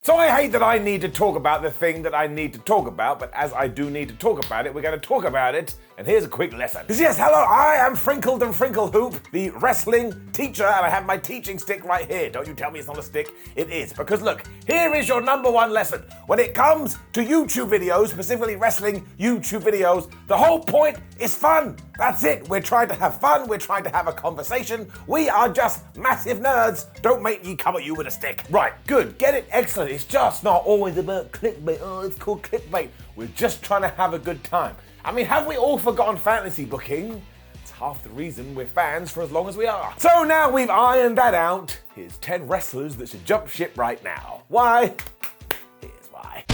So I hate that I need to talk about the thing that I need to talk about, but as I do need to talk about it, we're going to talk about it, and here's a quick lesson. Yes, hello, I am Frinkled and Frinklehoop, the wrestling teacher, and I have my teaching stick right here. Don't you tell me it's not a stick, it is. Because look, here is your number one lesson. When it comes to YouTube videos, specifically wrestling YouTube videos, the whole point is fun. That's it. We're trying to have fun, we're trying to have a conversation. We are just massive nerds. Don't make me come at you with a stick. Right, good, get it, excellent. It's just not always about clickbait. Oh, it's called clickbait. We're just trying to have a good time. I mean, have we all forgotten fantasy booking? It's half the reason we're fans for as long as we are. So now we've ironed that out. Here's 10 wrestlers that should jump ship right now. Why? Here's why.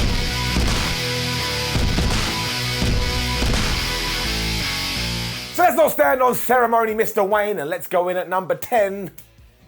So let's not stand on ceremony, Mr. Wayne, and let's go in at number 10.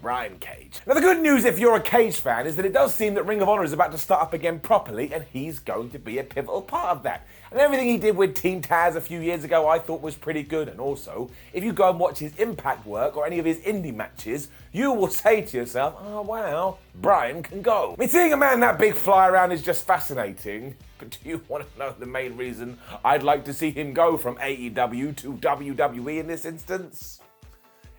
Brian Cage. Now the good news if you're a Cage fan is that it does seem that Ring of Honor is about to start up again properly, and he's going to be a pivotal part of that. And everything he did with Team Taz a few years ago I thought was pretty good, and also if you go and watch his Impact work or any of his indie matches, you will say to yourself, oh wow, Brian can go. I mean, seeing a man that big fly around is just fascinating. But do you want to know the main reason I'd like to see him go from AEW to WWE in this instance?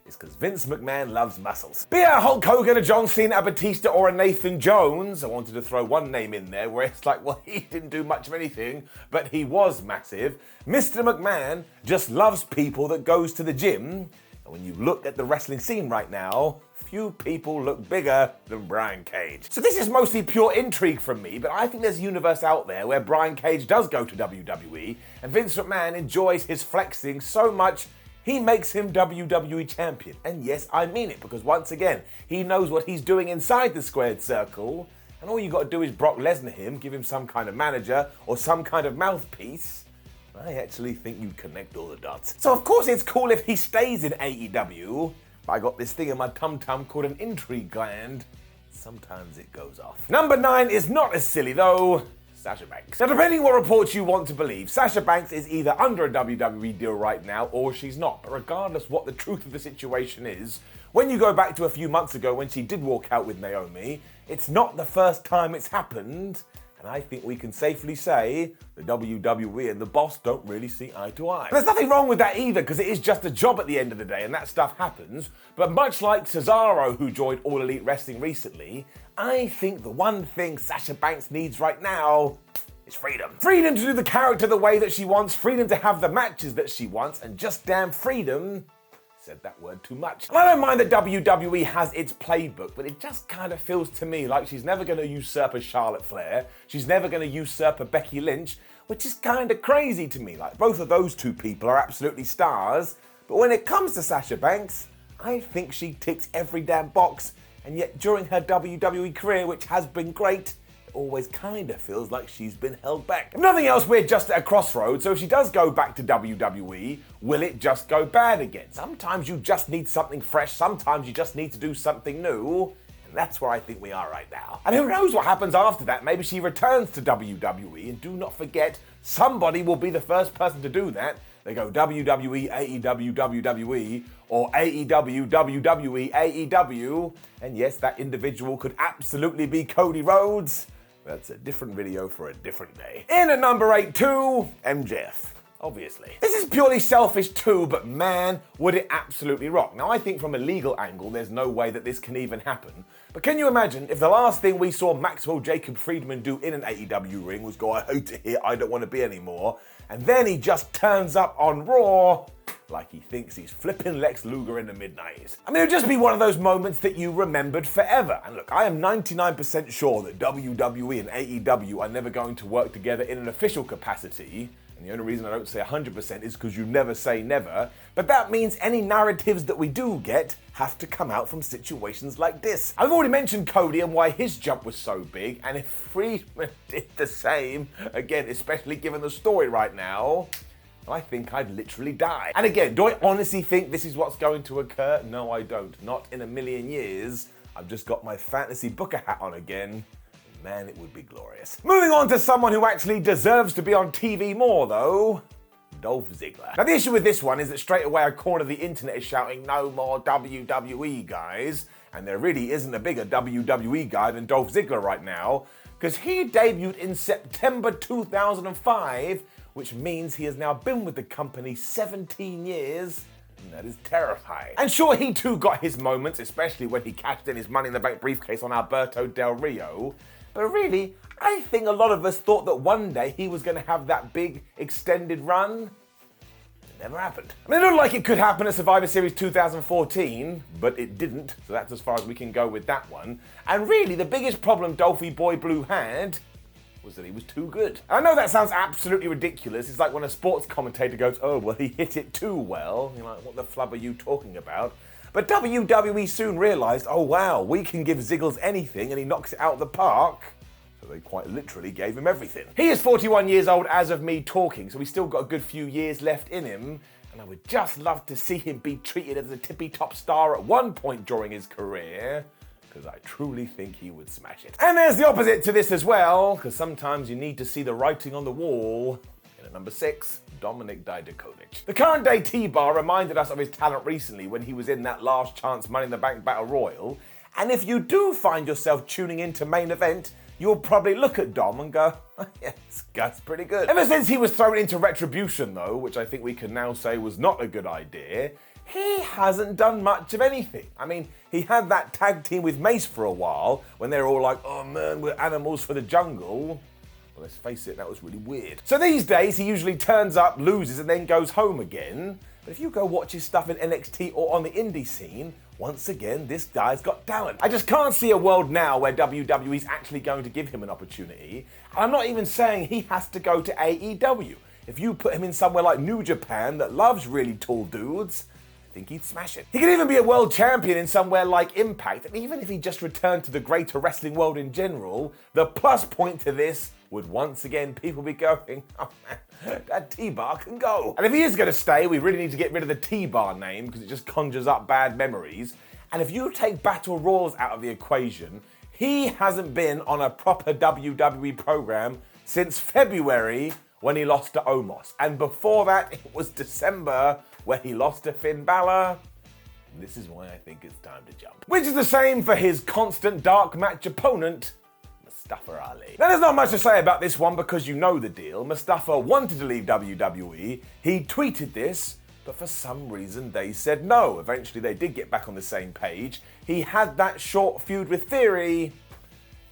It's because Vince McMahon loves muscles. Be it a Hulk Hogan, a John Cena, a Batista, or a Nathan Jones, I wanted to throw one name in there where it's like, well, he didn't do much of anything, but he was massive. Mr. McMahon just loves people that goes to the gym, and when you look at the wrestling scene right now, few people look bigger than Brian Cage. So this is mostly pure intrigue from me, but I think there's a universe out there where Brian Cage does go to WWE, and Vince McMahon enjoys his flexing so much he makes him WWE champion. And yes, I mean it, because once again, he knows what he's doing inside the squared circle, and all you got to do is Brock Lesnar him, give him some kind of manager or some kind of mouthpiece. I actually think you connect all the dots. So of course it's cool if he stays in AEW, but I got this thing in my tum-tum called an intrigue gland. Sometimes it goes off. Number 9 is not as silly though. Sasha Banks. Now, depending what reports you want to believe, Sasha Banks is either under a WWE deal right now or she's not. But regardless what the truth of the situation is, when you go back to a few months ago when she did walk out with Naomi, it's not the first time it's happened. And I think we can safely say the WWE and the boss don't really see eye to eye. And there's nothing wrong with that either, because it is just a job at the end of the day and that stuff happens. But much like Cesaro, who joined All Elite Wrestling recently, I think the one thing Sasha Banks needs right now is freedom. Freedom to do the character the way that she wants, freedom to have the matches that she wants, and just damn freedom. Said that word too much. And I don't mind that WWE has its playbook, but it just kind of feels to me like she's never going to usurp a Charlotte Flair, she's never going to usurp a Becky Lynch, which is kind of crazy to me. Like, both of those two people are absolutely stars, but when it comes to Sasha Banks, I think she ticks every damn box, and yet during her WWE career, which has been great, it always kind of feels like she's been held back. If nothing else, we're just at a crossroads, so if she does go back to WWE, will it just go bad again? Sometimes you just need something fresh, sometimes you just need to do something new, and that's where I think we are right now. And who knows what happens after that? Maybe she returns to WWE, and do not forget, somebody will be the first person to do that. They go WWE, AEW, WWE, or AEW, WWE, AEW, and yes, that individual could absolutely be Cody Rhodes. That's a different video for a different day. In at number 8 too, MJF. Obviously. This is purely selfish too, but man, would it absolutely rock. Now I think from a legal angle, there's no way that this can even happen. But can you imagine if the last thing we saw Maxwell Jacob Friedman do in an AEW ring was go, I hate it here, I don't want to be anymore, and then he just turns up on Raw like he thinks he's flipping Lex Luger in the mid-90s. I mean, it would just be one of those moments that you remembered forever. And look, I am 99% sure that WWE and AEW are never going to work together in an official capacity. And the only reason I don't say 100% is because you never say never. But that means any narratives that we do get have to come out from situations like this. I've already mentioned Cody and why his jump was so big. And if Friedman did the same, again, especially given the story right now, I think I'd literally die. And again, do I honestly think this is what's going to occur? No, I don't. Not in a million years. I've just got my fantasy booker hat on again. Man, it would be glorious. Moving on to someone who actually deserves to be on TV more, though. Dolph Ziggler. Now, the issue with this one is that straight away a corner of the internet is shouting, no more WWE guys. And there really isn't a bigger WWE guy than Dolph Ziggler right now. because he debuted in September 2005, which means he has now been with the company 17 years. And that is terrifying. And sure, he too got his moments, especially when he cashed in his Money in the Bank briefcase on Alberto Del Rio. But really, I think a lot of us thought that one day he was going to have that big extended run. It never happened. I mean, it looked like it could happen at Survivor Series 2014, but it didn't, so that's as far as we can go with that one. And really, the biggest problem Dolphy Boy Blue had was that he was too good. And I know that sounds absolutely ridiculous. It's like when a sports commentator goes, oh, well, he hit it too well. You're like, what the flub are you talking about? But WWE soon realized, oh, wow, we can give Ziggles anything and he knocks it out of the park. So they quite literally gave him everything. He is 41 years old as of me talking, so he's still got a good few years left in him. And I would just love to see him be treated as a tippy-top star at one point during his career, because I truly think he would smash it. And there's the opposite to this as well, because sometimes you need to see the writing on the wall. And at number 6, Dominik Dijakovic. The current day T-Bar reminded us of his talent recently when he was in that last chance Money in the Bank Battle Royal. And if you do find yourself tuning into Main Event, you'll probably look at Dom and go, oh, yeah, this guy's pretty good. Ever since he was thrown into Retribution though, which I think we can now say was not a good idea, he hasn't done much of anything. I mean, he had that tag team with Mace for a while when they were all like, oh man, we're animals for the jungle. Well, let's face it, that was really weird. So these days, he usually turns up, loses, and then goes home again. But if you go watch his stuff in NXT or on the indie scene, once again, this guy's got talent. I just can't see a world now where WWE's actually going to give him an opportunity. And I'm not even saying he has to go to AEW. If you put him in somewhere like New Japan that loves really tall dudes, I think he'd smash it. He could even be a world champion in somewhere like Impact, and even if he just returned to the greater wrestling world in general, the plus point to this would once again people be going, oh man, that T-Bar can go. And if he is going to stay, we really need to get rid of the T-Bar name because it just conjures up bad memories. And if you take Battle Royals out of the equation, he hasn't been on a proper WWE program since February when he lost to Omos. And before that, it was December where he lost to Finn Balor. And this is why I think it's time to jump. Which is the same for his constant dark match opponent, Mustafa Ali. Now, there's not much to say about this one because you know the deal. Mustafa wanted to leave WWE. He tweeted this, but for some reason they said no. Eventually they did get back on the same page. He had that short feud with Theory,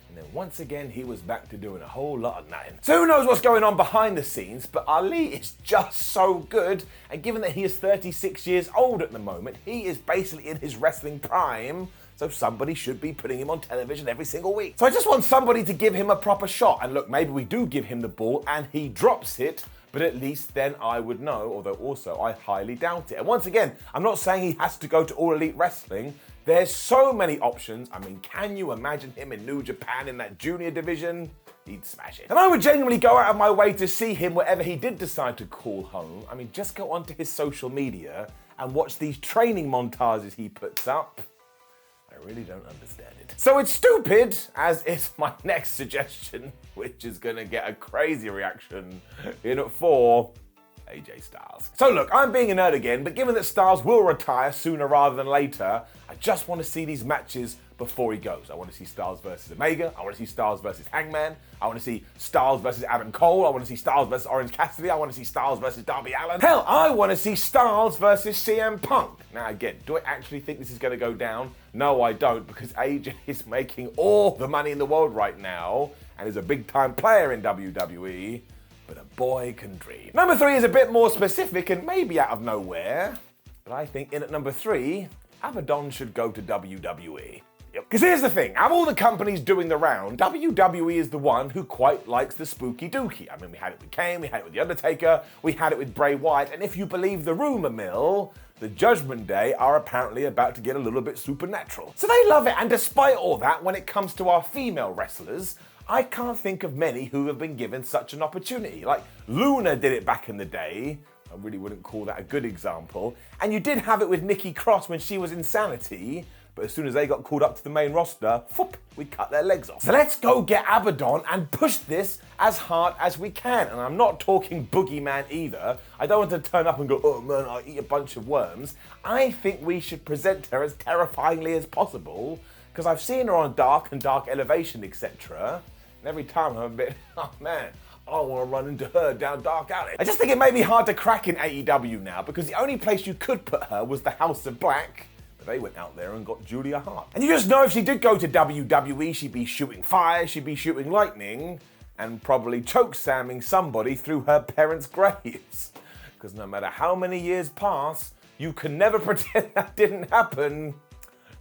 and then once again he was back to doing a whole lot of nothing. So who knows what's going on behind the scenes, but Ali is just so good, and given that he is 36 years old at the moment, he is basically in his wrestling prime, so somebody should be putting him on television every single week. So I just want somebody to give him a proper shot, and look, maybe we do give him the ball and he drops it, but at least then I would know, although also I highly doubt it. And once again, I'm not saying he has to go to All Elite Wrestling. There's so many options. I mean, can you imagine him in New Japan in that junior division? He'd smash it. And I would genuinely go out of my way to see him wherever he did decide to call home. I mean, just go onto his social media and watch these training montages he puts up. I really don't understand it. So it's stupid, as is my next suggestion, which is gonna get a crazy reaction in at 4. AJ Styles. So look, I'm being a nerd again, but given that Styles will retire sooner rather than later, I just want to see these matches before he goes. I want to see Styles versus Omega, I want to see Styles versus Hangman, I want to see Styles versus Adam Cole, I want to see Styles versus Orange Cassidy, I want to see Styles versus Darby Allin. Hell, I want to see Styles versus CM Punk. Now again, do I actually think this is going to go down? No, I don't, because AJ is making all the money in the world right now, and is a big time player in WWE. But a boy can dream. Number 3 is a bit more specific and maybe out of nowhere, but I think in at number 3, Abadon should go to WWE. Because here's the thing, out of all the companies doing the round, WWE is the one who quite likes the spooky dooky. I mean, we had it with Kane, we had it with The Undertaker, we had it with Bray Wyatt, and if you believe the rumor mill, the Judgment Day are apparently about to get a little bit supernatural. So they love it, and despite all that, when it comes to our female wrestlers, I can't think of many who have been given such an opportunity. Like, Luna did it back in the day. I really wouldn't call that a good example. And you did have it with Nikki Cross when she was Insanity, but as soon as they got called up to the main roster, whoop, we cut their legs off. So let's go get Abadon and push this as hard as we can. And I'm not talking boogeyman either. I don't want to turn up and go, oh man, I'll eat a bunch of worms. I think we should present her as terrifyingly as possible, because I've seen her on Dark and Dark Elevation, etc., And every time I'm a bit, oh man, I want to run into her down dark alley. I just think it may be hard to crack in AEW now because the only place you could put her was the House of Black. But they went out there and got Julia Hart. And you just know if she did go to WWE, she'd be shooting fire, she'd be shooting lightning, and probably chokeslamming somebody through her parents' graves. Because no matter how many years pass, you can never pretend that didn't happen.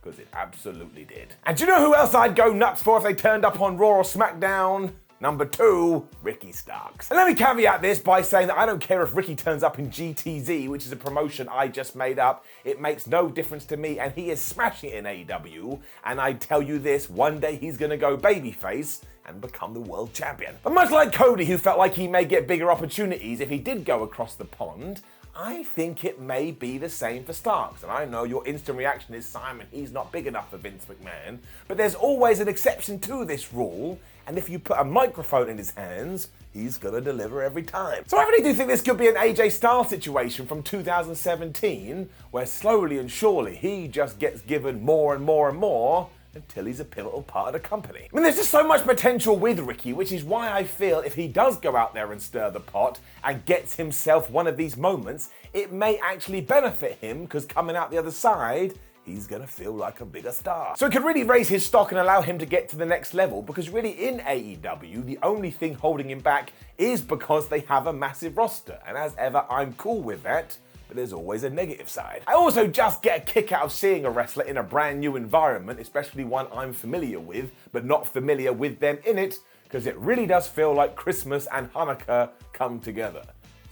Because it absolutely did. And do you know who else I'd go nuts for if they turned up on Raw or SmackDown? Number 2, Ricky Starks. And let me caveat this by saying that I don't care if Ricky turns up in GTZ, which is a promotion I just made up. It makes no difference to me, and he is smashing it in AEW. And I tell you this, one day he's gonna go babyface and become the world champion. But much like Cody, who felt like he may get bigger opportunities if he did go across the pond, I think it may be the same for Starks. And I know your instant reaction is, Simon, he's not big enough for Vince McMahon. But there's always an exception to this rule. And if you put a microphone in his hands, he's gonna deliver every time. So I really do think this could be an AJ Styles situation from 2017, where slowly and surely he just gets given more and more and more until he's a pivotal part of the company. I mean, there's just so much potential with Ricky, which is why I feel if he does go out there and stir the pot and gets himself one of these moments, it may actually benefit him, because coming out the other side, he's gonna feel like a bigger star. So it could really raise his stock and allow him to get to the next level, because really in AEW, the only thing holding him back is because they have a massive roster. And as ever, I'm cool with that, but there's always a negative side. I also just get a kick out of seeing a wrestler in a brand new environment, especially one I'm familiar with, but not familiar with them in it, because it really does feel like Christmas and Hanukkah come together.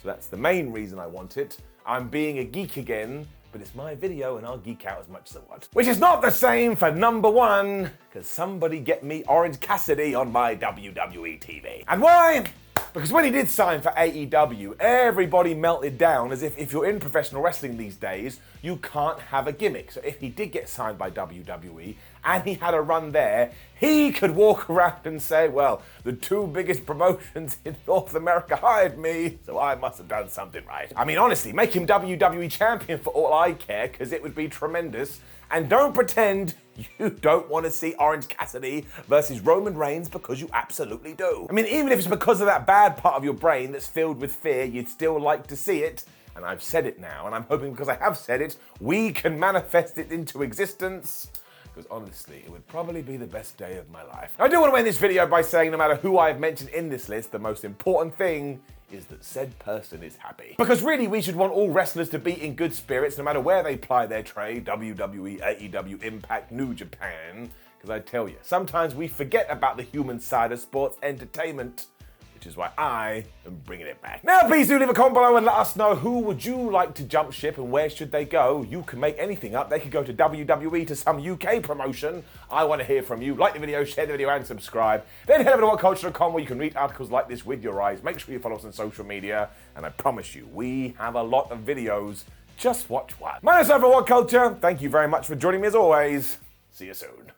So that's the main reason I want it. I'm being a geek again, but it's my video and I'll geek out as much as I want. Which is not the same for number 1, because somebody get me Orange Cassidy on my WWE TV. And why? Because when he did sign for AEW, everybody melted down as if you're in professional wrestling these days, you can't have a gimmick. So if he did get signed by WWE and he had a run there, he could walk around and say, well, the 2 biggest promotions in North America hired me, so I must have done something right. I mean, honestly, make him WWE champion for all I care, because it would be tremendous. And don't pretend you don't want to see Orange Cassidy versus Roman Reigns, because you absolutely do. I mean, even if it's because of that bad part of your brain that's filled with fear, you'd still like to see it. And I've said it now, and I'm hoping because I have said it, we can manifest it into existence. Because honestly, it would probably be the best day of my life. I do want to end this video by saying no matter who I've mentioned in this list, the most important thing is that said person is happy. Because really, we should want all wrestlers to be in good spirits no matter where they ply their trade, WWE, AEW, Impact, New Japan. Because I tell you, sometimes we forget about the human side of sports entertainment, which is why I am bringing it back. Now, please do leave a comment below and let us know who would you like to jump ship and where should they go. You can make anything up. They could go to WWE, to some UK promotion. I want to hear from you. Like the video, share the video, and subscribe. Then head over to whatculture.com where you can read articles like this with your eyes. Make sure you follow us on social media, and I promise you, we have a lot of videos. Just watch one. My name's Sasha from What Culture. Thank you very much for joining me as always. See you soon.